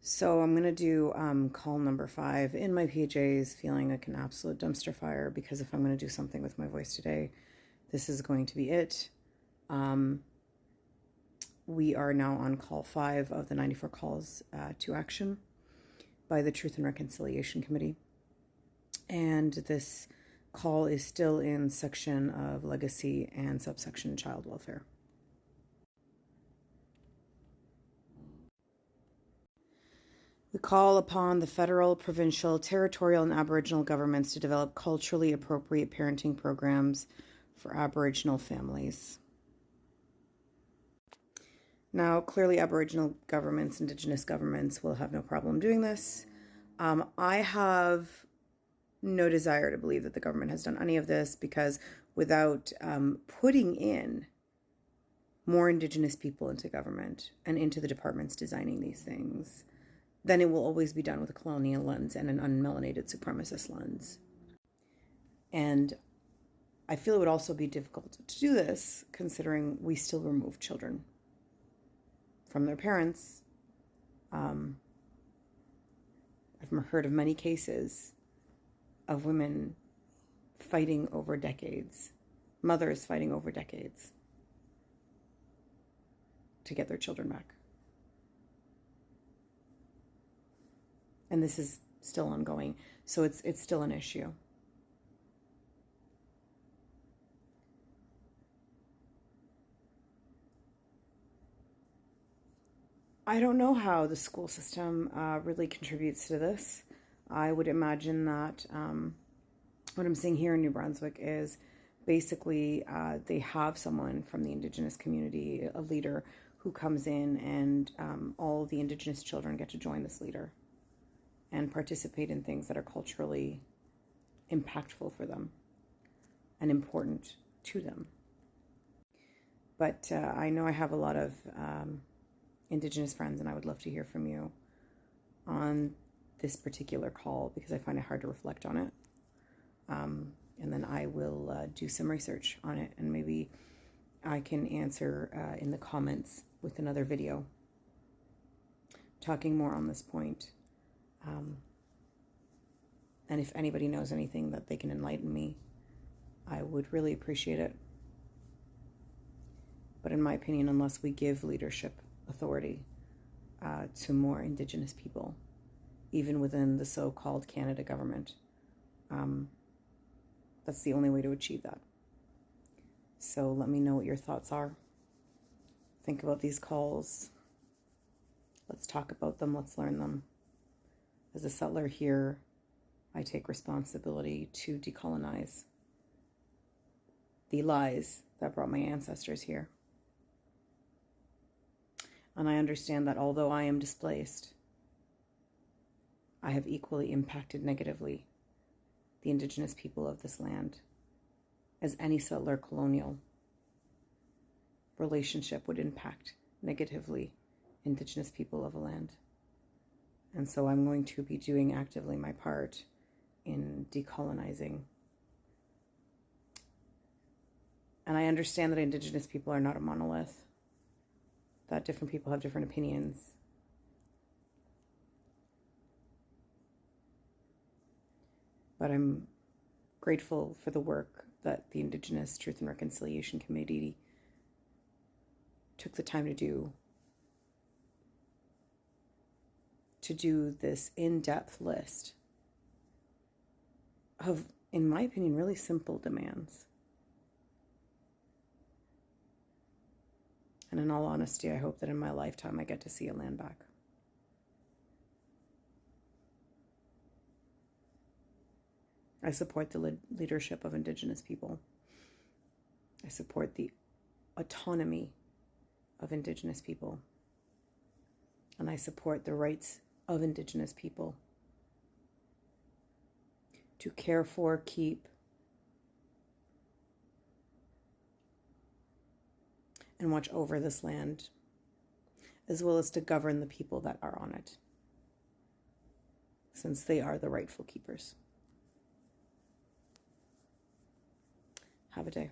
So I'm going to do call number 5 in my PJs, feeling like an absolute dumpster fire, because if I'm going to do something with my voice today, this is going to be it. We are now on call 5 of the 94 calls to action by the Truth and Reconciliation Committee. And this call is still in section of legacy and subsection child welfare. We call upon the federal, provincial, territorial, and Aboriginal governments to develop culturally appropriate parenting programs for Aboriginal families. Now, clearly, Aboriginal governments, Indigenous governments will have no problem doing this. I have no desire to believe that the government has done any of this, because without putting in more Indigenous people into government and into the departments designing these things, then it will always be done with a colonial lens and an unmelanated supremacist lens. And I feel it would also be difficult to do this, considering we still remove children from their parents. I've heard of many cases of women fighting over decades, mothers fighting over decades to get their children back. And this is still ongoing, so it's still an issue. I don't know how the school system really contributes to this. I would imagine that what I'm seeing here in New Brunswick is basically they have someone from the Indigenous community, a leader, who comes in, and all the Indigenous children get to join this leader and participate in things that are culturally impactful for them and important to them. But I know I have a lot of Indigenous friends, and I would love to hear from you on this particular call, because I find it hard to reflect on it. And then I will do some research on it, and maybe I can answer in the comments with another video talking more on this point. And if anybody knows anything that they can enlighten me, I would really appreciate it. But in my opinion, unless we give leadership authority to more Indigenous people, even within the so-called Canada government, that's the only way to achieve that. So let me know what your thoughts are. Think about these calls. Let's talk about them. Let's learn them. As a settler here, I take responsibility to decolonize the lies that brought my ancestors here. And I understand that although I am displaced, I have equally impacted negatively the Indigenous people of this land, as any settler colonial relationship would impact negatively Indigenous people of a land. And so I'm going to be doing actively my part in decolonizing. And I understand that Indigenous people are not a monolith, that different people have different opinions. But I'm grateful for the work that the Indigenous Truth and Reconciliation Committee took the time to do this in-depth list of, in my opinion, really simple demands. And in all honesty, I hope that in my lifetime I get to see a land back. I support the leadership of Indigenous people. I support the autonomy of Indigenous people. And I support the rights of Indigenous people to care for, keep, and watch over this land, as well as to govern the people that are on it, since they are the rightful keepers. Have a day.